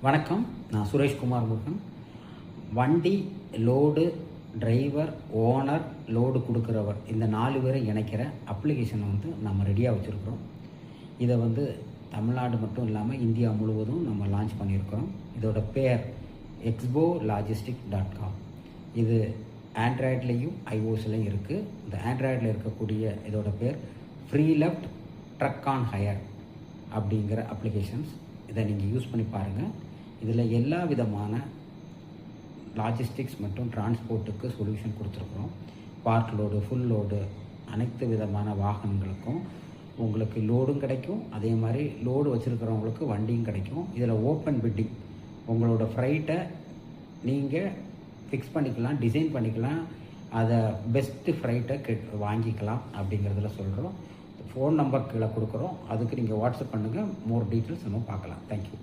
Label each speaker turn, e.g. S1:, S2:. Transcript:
S1: வணக்கம், நான் சுரேஷ்குமார் முருகன். வண்டி, லோடு, டிரைவர், ஓனர், லோடு கொடுக்குறவர், இந்த 4 பேரை இணைக்கிற அப்ளிகேஷனை நம்ம ரெடியாக வச்சுருக்குறோம். இதை தமிழ்நாடு மட்டும் இல்லாமல் இந்தியா முழுவதும் நம்ம லான்ச் பண்ணியிருக்கிறோம். இதோட பேர் exbologistic.com. இது ஆண்ட்ராய்ட்லேயும் iOSலையும் இருக்குது. இந்த ஆண்ட்ராய்டில் இருக்கக்கூடிய இதோட பேர் free left truck on hire அப்படிங்கிற அப்ளிகேஷன்ஸ். இதை நீங்கள் யூஸ் பண்ணி பாருங்கள். இதில் எல்லா விதமான லாஜிஸ்டிக்ஸ் மற்றும் டிரான்ஸ்போர்ட்டுக்கு சொல்யூஷன் கொடுத்துருக்குறோம். பார்ட் லோடு, ஃபுல் லோடு, அனைத்து விதமான வாகனங்களுக்கும் உங்களுக்கு லோடும் கிடைக்கும். அதே மாதிரி லோடு வச்சுருக்கிறவங்களுக்கு வண்டியும் கிடைக்கும். இதில் ஓப்பன் பிட்டிங், உங்களோட ஃப்ரைட்டை நீங்கள் ஃபிக்ஸ் பண்ணிக்கலாம், டிசைன் பண்ணிக்கலாம், அதை பெஸ்ட்டு ஃப்ரைட்டை வாங்கிக்கலாம் அப்படிங்கிறதுல சொல்கிறோம். ஃபோன் நம்பர் கீழே கொடுக்குறோம். அதுக்கு நீங்கள் வாட்ஸ்அப் பண்ணுங்கள். மோர் டீட்டெயில்ஸ் நம்ம பார்க்கலாம். தேங்க்யூ.